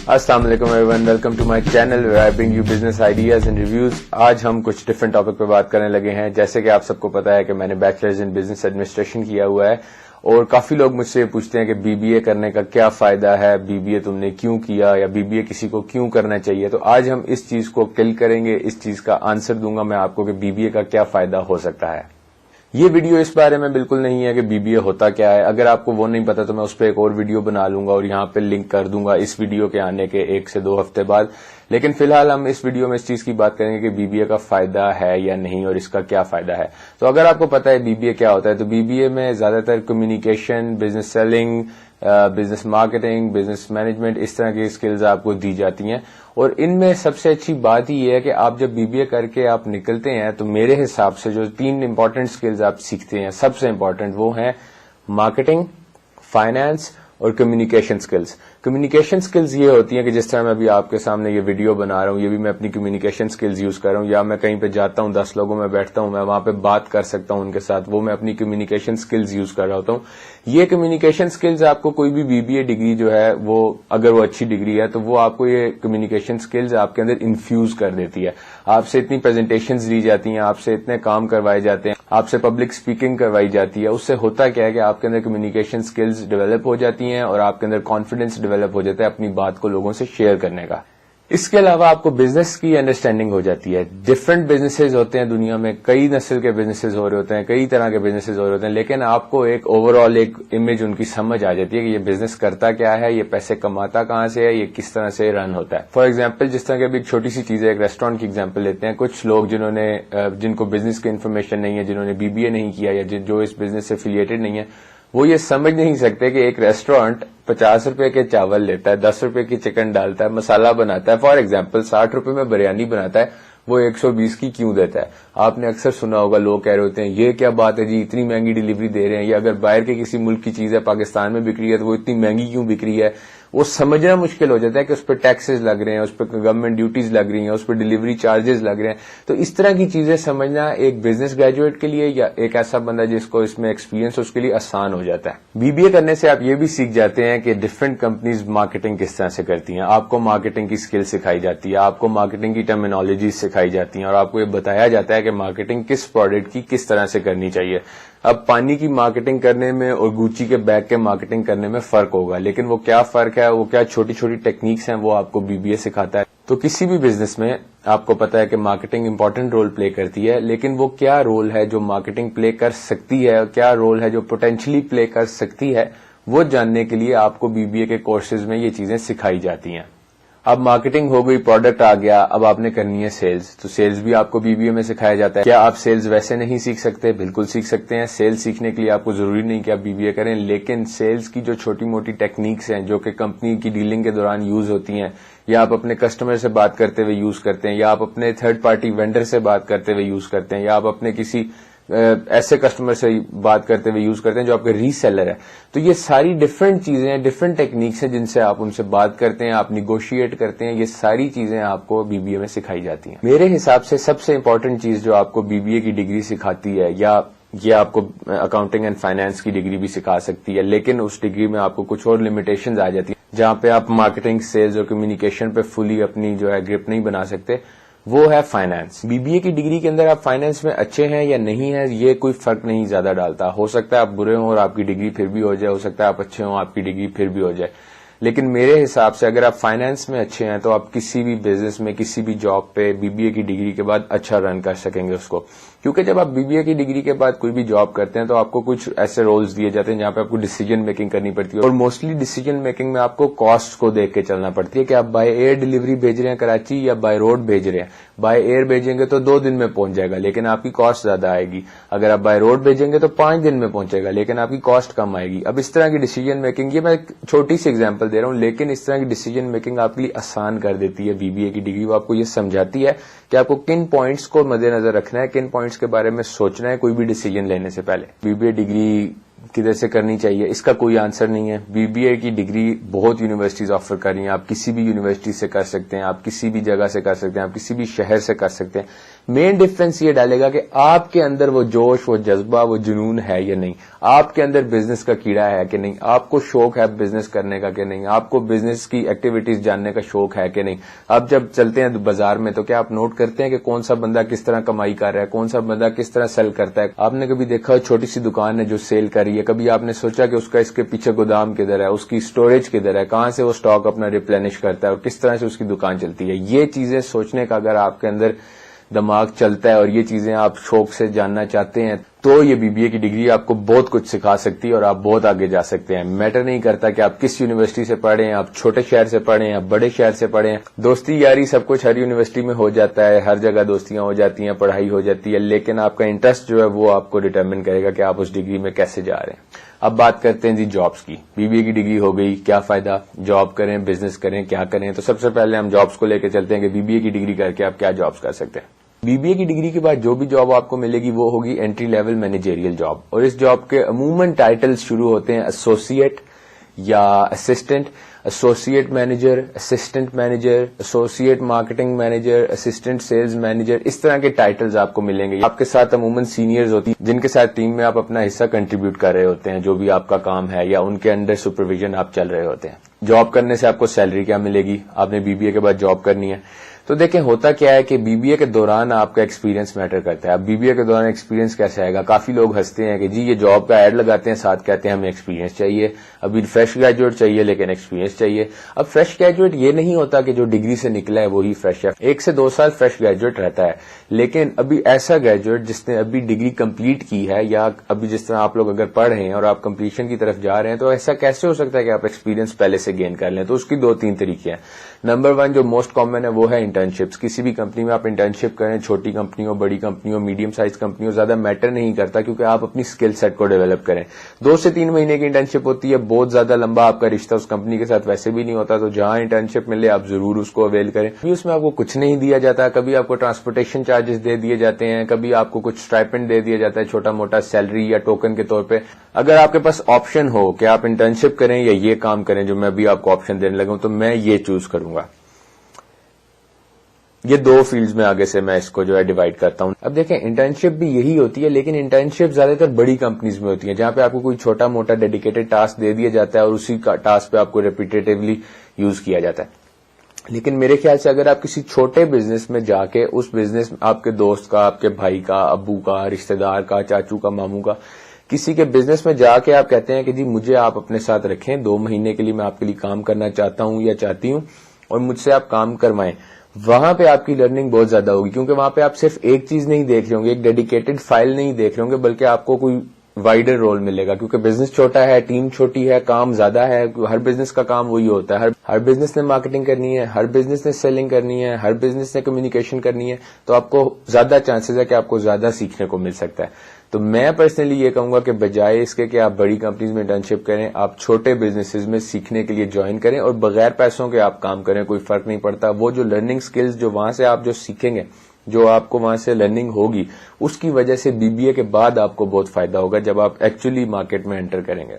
السلام علیکم everyone, welcome to my channel where I bring you business ideas and reviews. آج ہم کچھ ڈفرنٹ ٹاپک پہ بات کرنے لگے ہیں. جیسے کہ آپ سب کو پتا ہے کہ میں نے بیچلرز ان بزنس ایڈمنسٹریشن کیا ہوا ہے، اور کافی لوگ مجھ سے پوچھتے ہیں کہ بی بی اے کرنے کا کیا فائدہ ہے، بی بی اے تم نے کیوں کیا، یا بی بی اے کسی کو کیوں کرنا چاہیے. تو آج ہم اس چیز کو کل کریں گے، اس چیز کا آنسر دوں گا میں آپ کو کہ بی بی اے کا کیا فائدہ ہو سکتا ہے. یہ ویڈیو اس بارے میں بالکل نہیں ہے کہ بی بی اے ہوتا کیا ہے. اگر آپ کو وہ نہیں پتا تو میں اس پہ ایک اور ویڈیو بنا لوں گا اور یہاں پہ لنک کر دوں گا اس ویڈیو کے آنے کے 1 سے 2 ہفتے بعد. لیکن فی الحال ہم اس ویڈیو میں اس چیز کی بات کریں گے کہ بی بی اے کا فائدہ ہے یا نہیں اور اس کا کیا فائدہ ہے. تو اگر آپ کو پتا ہے بی بی اے کیا ہوتا ہے، تو بی بی اے میں زیادہ تر communication, business selling, business marketing, business management, اس طرح کی اسکلز آپ کو دی جاتی ہیں. اور ان میں سب سے اچھی بات یہ ہے کہ آپ جب بی بی اے کر کے آپ نکلتے ہیں تو میرے حساب سے جو 3 امپورٹنٹ اسکلز آپ سیکھتے ہیں، سب سے امپورٹنٹ وہ ہیں مارکیٹنگ، فائنانس اور کمیونیکیشن اسکلز. کمیونیکیشن اسکلز یہ ہوتی ہیں کہ جس طرح میں ابھی آپ کے سامنے یہ ویڈیو بنا رہا ہوں، یہ بھی میں اپنی کمیونیکیشن اسکلز یوز کر رہا ہوں. یا میں کہیں پہ جاتا ہوں، 10 لوگوں میں بیٹھتا ہوں، میں وہاں پہ بات کر سکتا ہوں ان کے ساتھ، وہ میں اپنی کمیونیکیشن اسکلز یوز کر رہا ہوتا ہوں. یہ کمیونیکیشن اسکلز آپ کو کوئی بھی بی بی اے ڈگری جو ہے وہ اگر وہ اچھی ڈگری ہے تو وہ آپ کو یہ کمیونیکیشن اسکلز آپ کے اندر انفیوز کر دیتی ہے. آپ سے اتنی پریزنٹیشنز دی جاتی ہیں، آپ سے اتنے کام کروائے جاتے ہیں، آپ سے پبلک اسپیکنگ کروائی جاتی ہے. اس سے ہوتا کیا ہے کہ آپ کے اندر کمیونیکیشن اسکلز ڈیولپ ہو جاتی ہیں اور آپ کے اندر کانفیڈینس ڈیولپ ہو جاتا ہے اپنی بات کو لوگوں سے شیئر کرنے کا. اس کے علاوہ آپ کو بزنس کی انڈرسٹینڈنگ ہو جاتی ہے. ڈفرنٹ بزنسز ہوتے ہیں دنیا میں، کئی نسل کے بزنسز ہو رہے ہوتے ہیں، کئی طرح کے بزنسز ہو رہے ہوتے ہیں، لیکن آپ کو ایک اوور آل ایک امیج ان کی سمجھ آ جاتی ہے کہ یہ بزنس کرتا کیا ہے، یہ پیسے کماتا کہاں سے ہے، یہ کس طرح سے رن ہوتا ہے. فار ایگزامپل، جس طرح کہ ابھی ایک چھوٹی سی چیز ہے، ایک ریسٹورینٹ کی ایگزامپل لیتے ہیں. کچھ لوگ جن کو بزنس کی انفارمیشن نہیں ہے، جنہوں نے بی بی اے نہیں کیا یا جو اس بزنس سے افیلیٹڈ نہیں ہے، وہ یہ سمجھ نہیں سکتے کہ ایک ریسٹورینٹ 50 روپے کے چاول لیتا ہے، 10 روپے کی چکن ڈالتا ہے، مسالہ بناتا ہے. فار ایگزامپل 60 روپے میں بریانی بناتا ہے، وہ 120 کی کیوں دیتا ہے؟ آپ نے اکثر سنا ہوگا، لوگ کہہ رہے ہوتے ہیں یہ کیا بات ہے جی، اتنی مہنگی ڈیلیوری دے رہے ہیں. یا اگر باہر کے کسی ملک کی چیز ہے، پاکستان میں بک رہی ہے، تو وہ اتنی مہنگی کیوں بک رہی ہے؟ وہ سمجھنا مشکل ہو جاتا ہے کہ اس پہ ٹیکسز لگ رہے ہیں، اس پہ گورنمنٹ ڈیوٹیز لگ رہی ہیں، اس پہ ڈیلیوری چارجز لگ رہے ہیں. تو اس طرح کی چیزیں سمجھنا ایک بزنس گریجویٹ کے لیے یا ایک ایسا بندہ جس کو اس میں ایکسپیرینس ہے، اس کے لیے آسان ہو جاتا ہے. بی بی اے کرنے سے آپ یہ بھی سیکھ جاتے ہیں کہ ڈفرنٹ کمپنیز مارکیٹنگ کس طرح سے کرتی ہیں. آپ کو مارکیٹنگ کی اسکل سکھائی جاتی ہے، آپ کو مارکیٹنگ کی ٹرمینالوجی سکھائی جاتی ہیں، اور آپ کو یہ بتایا جاتا ہے کہ مارکیٹنگ کس پروڈکٹ کی کس طرح سے کرنی چاہیے. اب پانی کی مارکیٹنگ کرنے میں اور گوچی کے بیگ کے مارکیٹنگ کرنے میں فرق ہوگا، لیکن وہ کیا فرق ہے، وہ کیا چھوٹی چھوٹی ٹیکنیکس ہیں، وہ آپ کو بی بی اے سکھاتا ہے. تو کسی بھی بزنس میں آپ کو پتا ہے کہ مارکیٹنگ امپورٹنٹ رول پلے کرتی ہے، لیکن وہ کیا رول ہے جو مارکیٹنگ پلے کر سکتی ہے اور کیا رول ہے جو پوٹینشلی پلے کر سکتی ہے، وہ جاننے کے لیے آپ کو بی بی اے کے کورسز میں یہ چیزیں سکھائی جاتی ہیں. اب مارکیٹنگ ہو گئی، پروڈکٹ آ گیا، اب آپ نے کرنی ہے سیلز. تو سیلز بھی آپ کو بی بی اے میں سکھایا جاتا ہے. کیا آپ سیلز ویسے نہیں سیکھ سکتے؟ بالکل سیکھ سکتے ہیں. سیلز سیکھنے کے لیے آپ کو ضروری نہیں کہ آپ بی بی اے کریں، لیکن سیلز کی جو چھوٹی موٹی ٹیکنیکس ہیں جو کہ کمپنی کی ڈیلنگ کے دوران یوز ہوتی ہیں، یا آپ اپنے کسٹمر سے بات کرتے ہوئے یوز کرتے ہیں، یا آپ اپنے تھرڈ پارٹی وینڈر سے بات کرتے ہوئے یوز کرتے ہیں، یا آپ اپنے کسی ایسے کسٹمر سے بات کرتے ہوئے یوز کرتے ہیں جو آپ کے ری سیلر ہے. تو یہ ساری ڈفرنٹ چیزیں ہیں، ڈفرنٹ ٹیکنیکس ہیں جن سے آپ ان سے بات کرتے ہیں، آپ نیگوشیٹ کرتے ہیں. یہ ساری چیزیں آپ کو بی بی اے میں سکھائی جاتی ہیں. میرے حساب سے سب سے امپورٹنٹ چیز جو آپ کو بی بی اے کی ڈگری سکھاتی ہے، یا یہ آپ کو اکاؤنٹنگ اینڈ فائنانس کی ڈگری بھی سکھا سکتی ہے، لیکن اس ڈگری میں آپ کو کچھ اور لمیٹیشنز آ جاتی ہیں جہاں پہ آپ مارکیٹنگ، سیلز اور کمیونیکیشن پہ فلی اپنی جو ہے گرپ نہیں بنا سکتے. وہ ہے فائنانس. بی بی اے کی ڈگری کے اندر آپ فائنانس میں اچھے ہیں یا نہیں ہیں، یہ کوئی فرق نہیں زیادہ ڈالتا. ہو سکتا ہے آپ برے ہوں اور آپ کی ڈگری پھر بھی ہو جائے، ہو سکتا ہے آپ اچھے ہوں، آپ کی ڈگری پھر بھی ہو جائے. لیکن میرے حساب سے اگر آپ فائنانس میں اچھے ہیں تو آپ کسی بھی بزنس میں، کسی بھی جاب پہ بی بی اے کی ڈگری کے بعد اچھا رن کر سکیں گے اس کو. کیونکہ جب آپ بی بی اے کی ڈگری کے بعد کوئی بھی جاب کرتے ہیں تو آپ کو کچھ ایسے رولز دیے جاتے ہیں جہاں پہ آپ کو ڈیسیجن میکنگ کرنی پڑتی ہے، اور موسٹلی ڈیسیجن میکنگ میں آپ کو کاسٹ کو دیکھ کے چلنا پڑتی ہے کہ آپ بائی ایئر ڈیلیوری بھیج رہے ہیں کراچی یا بائی روڈ بھیج رہے ہیں. بائی ایئر بھیجیں گے تو 2 دن میں پہنچ جائے گا لیکن آپ کی کاسٹ زیادہ آئے گی. اگر آپ بائی روڈ بھیجیں گے تو 5 دن میں پہنچے گا لیکن آپ کی کاسٹ کم آئے گی. اب اس طرح کی ڈیسیجن میکنگ، یہ میں ایک چھوٹی سی ایگزامپل دے رہا ہوں، لیکن اس طرح کی ڈیسیجن میکنگ آپ کے لیے آسان کر دیتی ہے بی بی اے کی ڈگری. وہ آپ کو یہ سمجھاتی ہے کہ آپ کو کن پوائنٹس کو مد نظر رکھنا ہے، کن پوائنٹس کے بارے میں سوچنا ہے کوئی بھی ڈیسیجن لینے سے پہلے. بی بی اے ڈگری کدھر سے کرنی چاہیے، اس کا کوئی آنسر نہیں ہے. BBA کی ڈگری بہت یونیورسٹیز آفر کر رہی ہیں. آپ کسی بھی یونیورسٹی سے کر سکتے ہیں، آپ کسی بھی جگہ سے کر سکتے ہیں، آپ کسی بھی شہر سے کر سکتے ہیں. مین ڈفرنس یہ ڈالے گا کہ آپ کے اندر وہ جوش، وہ جذبہ، وہ جنون ہے یا نہیں، آپ کے اندر بزنس کا کیڑا ہے کہ نہیں، آپ کو شوق ہے بزنس کرنے کا کہ نہیں، آپ کو بزنس کی ایکٹیویٹیز جاننے کا شوق ہے کہ نہیں. آپ جب چلتے ہیں بازار میں تو کیا آپ نوٹ کرتے ہیں کہ کون سا بندہ کس طرح کمائی کر رہا ہے، کون سا بندہ کس طرح سیل کرتا ہے. آپ نے کبھی دیکھا چھوٹی سی دکان ہے جو سیل کر رہی ہے، کبھی آپ نے سوچا کہ اس کے پیچھے گودام کدھر ہے، اس کی اسٹوریج کدھر ہے، کہاں سے وہ اسٹاک اپنا ریپلینش کرتا ہے اور کس طرح سے اس کی دکان چلتی ہے. یہ چیزیں سوچنے کا اگر آپ کے اندر دماغ چلتا ہے اور یہ چیزیں آپ شوق سے جاننا چاہتے ہیں تو یہ BBA کی ڈگری آپ کو بہت کچھ سکھا سکتی ہے اور آپ بہت آگے جا سکتے ہیں. میٹر نہیں کرتا کہ آپ کس یونیورسٹی سے پڑھیں ہیں، آپ چھوٹے شہر سے پڑھیں ہیں، آپ بڑے شہر سے پڑھیں ہیں. دوستی یاری سب کچھ ہر یونیورسٹی میں ہو جاتا ہے، ہر جگہ دوستیاں ہو جاتی ہیں، پڑھائی ہو جاتی ہے، لیکن آپ کا انٹرسٹ جو ہے وہ آپ کو ڈٹرمن کرے گا کہ آپ اس ڈگری میں کیسے جا رہے ہیں. اب بات کرتے ہیں جی جابس کی. BBA کی ڈگری ہو گئی، کیا فائدہ، جاب کریں، بزنس کریں، کیا کریں. تو سب سے پہلے ہم جابس کو لے کے چلتے ہیں کہ BBA کی ڈگری کر کے آپ کیا جابس کر سکتے ہیں. BBA کی ڈگری کے بعد جو بھی جاب آپ کو ملے گی وہ ہوگی انٹری لیول مینیجریل جاب، اور اس جاب کے عموماً ٹائٹلز شروع ہوتے ہیں ایسوسیٹ یا assistant, associate manager, assistant manager, associate marketing manager, assistant sales manager. اس طرح کے ٹائٹلز آپ کو ملیں گے. آپ کے ساتھ عموماً سینئرز ہوتی ہیں جن کے ساتھ ٹیم میں آپ اپنا حصہ کنٹریبیوٹ کر رہے ہوتے ہیں، جو بھی آپ کا کام ہے یا ان کے انڈر سپرویژن آپ چل رہے ہوتے ہیں. جاب کرنے سے آپ کو سیلری کیا ملے گی، آپ نے BBA کے بعد جاب کرنی ہے. تو دیکھیں ہوتا کیا ہے کہ BBA کے دوران آپ کا ایکسپیرینس میٹر کرتا ہے. اب BBA کے دوران ایکسپیرینس کیسے آئے گا؟ کافی لوگ ہنستے ہیں کہ جی یہ جاب کا ایڈ لگاتے ہیں، ساتھ کہتے ہیں ہمیں ایکسپیرینس چاہیے، ابھی فریش گریجویٹ چاہیے لیکن ایکسپیرینس چاہیے. اب فریش گریجویٹ یہ نہیں ہوتا کہ جو ڈگری سے نکلا ہے وہی فریش ہے. 1 سے 2 سال فریش گریجویٹ رہتا ہے، لیکن ابھی ایسا گریجویٹ جس نے ابھی ڈگری کمپلیٹ کی ہے یا ابھی جس طرح آپ لوگ اگر پڑھ رہے ہیں اور آپ کمپلیشن کی طرف جا رہے ہیں، تو ایسا کیسے ہو سکتا ہے کہ آپ ایکسپیرینس پہلے سے گین کر لیں؟ تو اس کی 2-3 طریقے ہیں. نمبر 1 جو موسٹ کامن ہے وہ ہے انٹرنشپس. کسی بھی کمپنی میں آپ انٹرنشپ کریں، چھوٹی کمپنی ہو، بڑی کمپنی ہو، میڈیم سائز کمپنی ہو، زیادہ میٹر نہیں کرتا کیونکہ آپ اپنی اسکل سیٹ کو ڈیولپ کریں. 2 سے 3 مہینے کی انٹرنشپ ہوتی ہے، بہت زیادہ لمبا آپ کا رشتہ اس کمپنی کے ساتھ ویسے بھی نہیں ہوتا. تو جہاں انٹرنشپ ملے آپ ضرور اس کو اویل کریں. کبھی اس میں آپ کو کچھ نہیں دیا جاتا، کبھی آپ کو ٹرانسپورٹیشن چارجز دے دیے جاتے ہیں، کبھی آپ کو کچھ اسٹائپنڈ دے دیا جاتا ہے چھوٹا موٹا سیلری یا ٹوکن کے طور پہ. اگر آپ کے پاس آپشن ہو کہ آپ انٹرنشپ کریں یا یہ کام کریں جو میں ابھی آپ کو آپشن دینے لگا ہوں، تو میں یہ چوز کروں گا. یہ 2 فیلڈز میں آگے سے میں اس کو جو ہے ڈیوائڈ کرتا ہوں. اب دیکھیں انٹرنشپ بھی یہی ہوتی ہے، لیکن انٹرنشپ زیادہ تر بڑی کمپنیز میں ہوتی ہیں جہاں پہ آپ کو کوئی چھوٹا موٹا ڈیڈیکیٹڈ ٹاسک دے دیا جاتا ہے اور اسی ٹاسک پہ آپ کو ریپیٹیٹیولی یوز کیا جاتا ہے. لیکن میرے خیال سے اگر آپ کسی چھوٹے بزنس میں جا کے اس بزنس آپ کے دوست کا، آپ کے بھائی کا، ابو کا، رشتہ دار کا، چاچو کا، ماموں کا، کسی کے بزنس میں جا کے آپ کہتے ہیں کہ جی مجھے آپ اپنے ساتھ رکھیں، 2 مہینے کے لیے میں آپ کے لیے کام کرنا چاہتا ہوں یا چاہتی ہوں اور مجھ سے آپ کام کروائیں، وہاں پہ آپ کی لرننگ بہت زیادہ ہوگی. کیونکہ وہاں پہ آپ صرف ایک چیز نہیں دیکھ رہے ہوں گے، ایک ڈیڈیکیٹڈ فائل نہیں دیکھ رہے ہوں گے، بلکہ آپ کو کوئی وائڈر رول ملے گا. کیونکہ بزنس چھوٹا ہے، ٹیم چھوٹی ہے، کام زیادہ ہے. ہر بزنس کا کام وہی ہوتا ہے. ہر بزنس نے مارکیٹنگ کرنی ہے، ہر بزنس نے سیلنگ کرنی ہے، ہر بزنس نے کمیونیکیشن کرنی ہے. تو آپ کو زیادہ چانسز ہے کہ آپ کو زیادہ سیکھنے کو مل سکتا ہے. تو میں پرسنلی یہ کہوں گا کہ بجائے اس کے کہ آپ بڑی کمپنیز میں انٹرنشپ کریں، آپ چھوٹے بزنسز میں سیکھنے کے لیے جوائن کریں اور بغیر پیسوں کے آپ کام کریں، کوئی فرق نہیں پڑتا. وہ جو لرننگ سکلز جو وہاں سے آپ جو سیکھیں گے، جو آپ کو وہاں سے لرننگ ہوگی، اس کی وجہ سے BBA کے بعد آپ کو بہت فائدہ ہوگا جب آپ ایکچولی مارکیٹ میں انٹر کریں گے.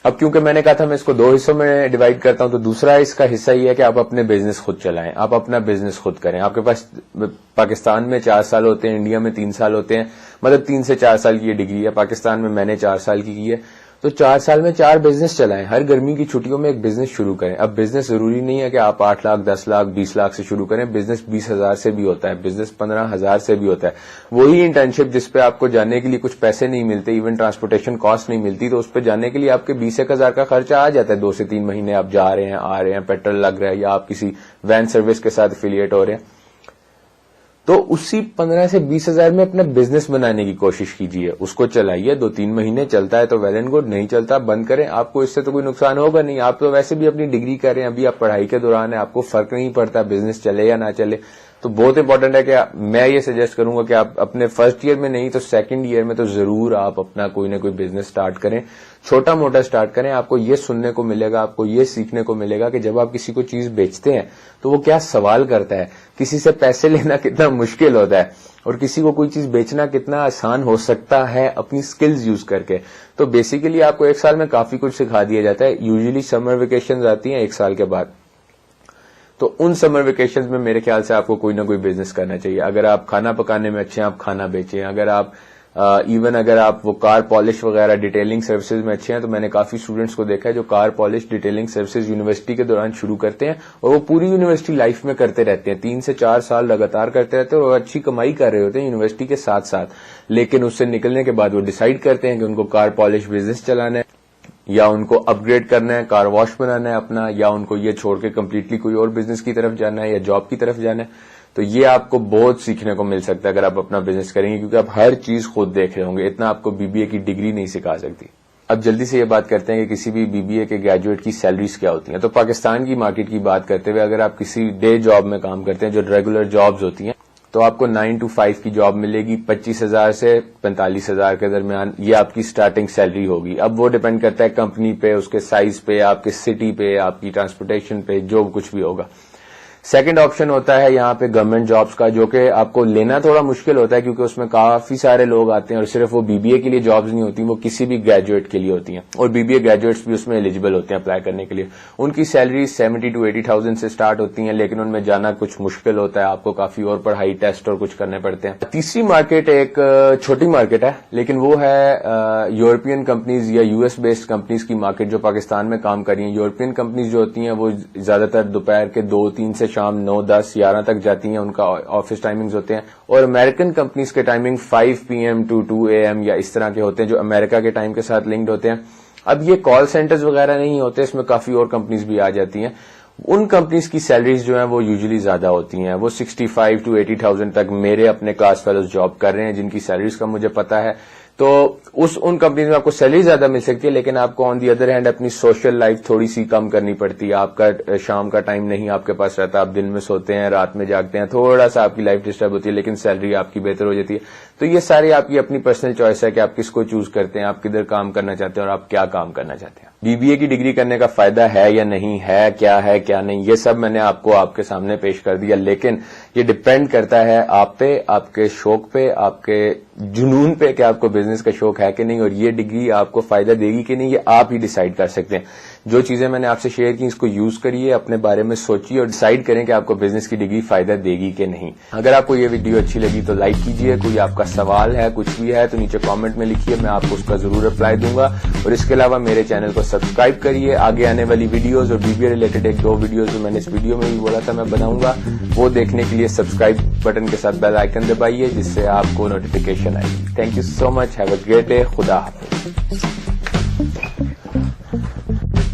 اب کیونکہ میں نے کہا تھا میں اس کو 2 حصوں میں ڈیوائڈ کرتا ہوں، تو دوسرا اس کا حصہ یہ ہے کہ آپ اپنے بزنس خود چلائیں، آپ اپنا بزنس خود کریں. آپ کے پاس پاکستان میں 4 سال ہوتے ہیں، انڈیا میں 3 سال ہوتے ہیں، مطلب 3 سے 4 سال کی یہ ڈگری ہے. پاکستان میں نے 4 سال کی ہے. تو 4 سال میں 4 بزنس چلائیں. ہر گرمی کی چھٹیوں میں ایک بزنس شروع کریں. اب بزنس ضروری نہیں ہے کہ آپ 8 لاکھ 10 لاکھ 20 لاکھ سے شروع کریں. بزنس 20,000 سے بھی ہوتا ہے، بزنس 15,000 سے بھی ہوتا ہے. وہی انٹرنشپ جس پہ آپ کو جانے کے لیے کچھ پیسے نہیں ملتے، ایون ٹرانسپورٹیشن کاسٹ نہیں ملتی، تو اس پہ جانے کے لیے آپ کے 20,000 کا خرچہ آ جاتا ہے. 2 سے 3 مہینے آپ جا رہے ہیں، آ رہے ہیں، پیٹرول لگ رہا ہے، یا آپ کسی وین سروس کے ساتھ افیلیٹ ہو رہے ہیں. تو اسی 15 سے 20,000 میں اپنا بزنس بنانے کی کوشش کیجیے. اس کو چلائیے، 2-3 مہینے چلتا ہے تو ویل اینڈ گڈ، نہیں چلتا بند کریں. آپ کو اس سے تو کوئی نقصان ہوگا نہیں. آپ تو ویسے بھی اپنی ڈگری کر رہے ہیں، ابھی آپ پڑھائی کے دوران ہیں، آپ کو فرق نہیں پڑتا بزنس چلے یا نہ چلے. تو بہت امپورٹنٹ ہے کہ میں یہ سجیسٹ کروں گا کہ آپ اپنے فرسٹ ایئر میں نہیں تو سیکنڈ ایئر میں تو ضرور آپ اپنا کوئی نہ کوئی بزنس سٹارٹ کریں, چھوٹا موٹا سٹارٹ کریں. آپ کو یہ سننے کو ملے گا, آپ کو یہ سیکھنے کو ملے گا کہ جب آپ کسی کو چیز بیچتے ہیں تو وہ کیا سوال کرتا ہے, کسی سے پیسے لینا کتنا مشکل ہوتا ہے اور کسی کو کوئی چیز بیچنا کتنا آسان ہو سکتا ہے اپنی سکلز یوز کر کے. تو بیسیکلی آپ کو ایک سال میں کافی کچھ سکھا دیا جاتا ہے. یوزلی سمر ویکیشنز آتی ہیں ایک سال کے بعد, تو ان سمر ویکیشنز میں میرے خیال سے آپ کو کوئی نہ کوئی بزنس کرنا چاہیے. اگر آپ کھانا پکانے میں اچھے ہیں آپ کھانا بیچیں, اگر آپ اگر آپ وہ کار پالش وغیرہ ڈیٹیلنگ سروسز میں اچھے ہیں, تو میں نے کافی اسٹوڈنٹس کو دیکھا ہے جو کار پالش ڈیٹیلنگ سروسز یونیورسٹی کے دوران شروع کرتے ہیں اور وہ پوری یونیورسٹی لائف میں کرتے رہتے ہیں, 3 سے 4 سال لگاتار کرتے رہتے ہیں اور اچھی کمائی کر رہے ہوتے ہیں یونیورسٹی کے ساتھ ساتھ. لیکن اس سے نکلنے کے بعد وہ ڈیسائیڈ کرتے ہیں کہ ان کو کار پالش بزنس چلانا ہے, یا ان کو اپ گریڈ کرنا ہے, کار واش بنانا ہے اپنا, یا ان کو یہ چھوڑ کے کمپلیٹلی کوئی اور بزنس کی طرف جانا ہے یا جاب کی طرف جانا ہے. تو یہ آپ کو بہت سیکھنے کو مل سکتا ہے اگر آپ اپنا بزنس کریں گے, کیونکہ آپ ہر چیز خود دیکھ رہے ہوں گے, اتنا آپ کو BBA کی ڈگری نہیں سکھا سکتی. اب جلدی سے یہ بات کرتے ہیں کہ کسی بھی BBA کے گریجویٹ کی سیلریز کیا ہوتی ہیں. تو پاکستان کی مارکیٹ کی بات کرتے ہوئے اگر آپ کسی ڈے جاب میں کام کرتے ہیں جو ریگولر جابز ہوتی ہیں, تو آپ کو 9 to 5 کی جاب ملے گی, 25,000 سے 45,000 کے درمیان یہ آپ کی سٹارٹنگ سیلری ہوگی. اب وہ ڈیپینڈ کرتا ہے کمپنی پہ, اس کے سائز پہ, آپ کے سٹی پہ, آپ کی ٹرانسپورٹیشن پہ, جو کچھ بھی ہوگا. سیکنڈ آپشن ہوتا ہے یہاں پہ گورنمنٹ جابس کا, جو کہ آپ کو لینا تھوڑا مشکل ہوتا ہے کیونکہ اس میں کافی سارے لوگ آتے ہیں اور صرف وہ BBA کے لیے جابز نہیں ہوتی, وہ کسی بھی گریجویٹ کے لیے ہوتی ہیں, اور BBA گریجویٹس بھی اس میں ایلیجیبل ہوتے ہیں اپلائی کرنے کے لیے. ان کی سیلری 70 to 80,000 سے سٹارٹ ہوتی ہیں, لیکن ان میں جانا کچھ مشکل ہوتا ہے, آپ کو کافی اور پڑھائی ٹیسٹ اور کچھ کرنے پڑتے ہیں. تیسری مارکیٹ ایک چھوٹی مارکیٹ ہے, لیکن وہ ہے یورپین کمپنیز یا US بیسڈ کمپنیز کی مارکیٹ جو پاکستان میں کام کر رہی ہیں. یورپین کمپنیز جو ہوتی ہیں وہ زیادہ تر دوپہر کے 2-3 سے شام 9-10 11 تک جاتی ہیں, ان کا آفس ٹائمنگز ہوتے ہیں, اور امریکن کمپنیز کے ٹائمنگ 5 PM to 2 AM یا اس طرح کے ہوتے ہیں جو امریکہ کے ٹائم کے ساتھ لنکڈ ہوتے ہیں. اب یہ کال سینٹرز وغیرہ نہیں ہوتے, اس میں کافی اور کمپنیز بھی آ جاتی ہیں. ان کمپنیز کی سیلریز جو ہیں وہ یوزلی زیادہ ہوتی ہیں, وہ 65 to 80,000 تک میرے اپنے کلاس فیلوز جاب کر رہے ہیں جن کی سیلریز کا مجھے پتا ہے. تو ان کمپنیز میں آپ کو سیلری زیادہ مل سکتی ہے, لیکن آپ کو آن دی ادر ہینڈ اپنی سوشل لائف تھوڑی سی کم کرنی پڑتی ہے. آپ کا شام کا ٹائم نہیں آپ کے پاس رہتا, آپ دن میں سوتے ہیں, رات میں جاگتے ہیں, تھوڑا سا آپ کی لائف ڈسٹرب ہوتی ہے, لیکن سیلری آپ کی بہتر ہو جاتی ہے. تو یہ ساری آپ کی اپنی پرسنل چوائس ہے کہ آپ کس کو چوز کرتے ہیں, آپ کدھر کام کرنا چاہتے ہیں اور آپ کیا کام کرنا چاہتے ہیں. BBA کی ڈگری کرنے کا فائدہ ہے یا نہیں ہے کیا نہیں, یہ سب میں نے آپ کو آپ کے سامنے پیش کر دیا, لیکن یہ ڈپینڈ کرتا ہے آپ پہ, آپ کے شوق پہ, آپ کے جنون پہ کہ آپ کو بزنس کا شوق ہے کہ نہیں, اور یہ ڈگری آپ کو فائدہ دے گی کہ نہیں, یہ آپ ہی ڈیسائیڈ کر سکتے ہیں. جو چیزیں میں نے آپ سے شیئر کی اس کو یوز کریے, اپنے بارے میں سوچیے اور ڈیسائیڈ کریں کہ آپ کو بزنس کی ڈگری فائدہ دے گی کہ نہیں. اگر آپ کو یہ ویڈیو اچھی لگی تو لائک کیجیے, کوئی آپ کا سوال ہے کچھ بھی ہے تو نیچے کامنٹ میں لکھیے, میں آپ کو اس کا ضرور رپلائی دوں گا. اور اس کے علاوہ میرے چینل کو سبسکرائب کریے, آگے آنے والی ویڈیوز اور BBA ریلیٹڈ 1-2 ویڈیوز جو میں نے اس ویڈیو میں بھی بولا تھا میں بناؤں گا, وہ دیکھنے کے لیے سبسکرائب بٹن کے ساتھ بیل آئیکن دبائیے جس سے آپ کو نوٹیفیکیشن آئے گی. Thank you so much, have a great day, خدا حافظ.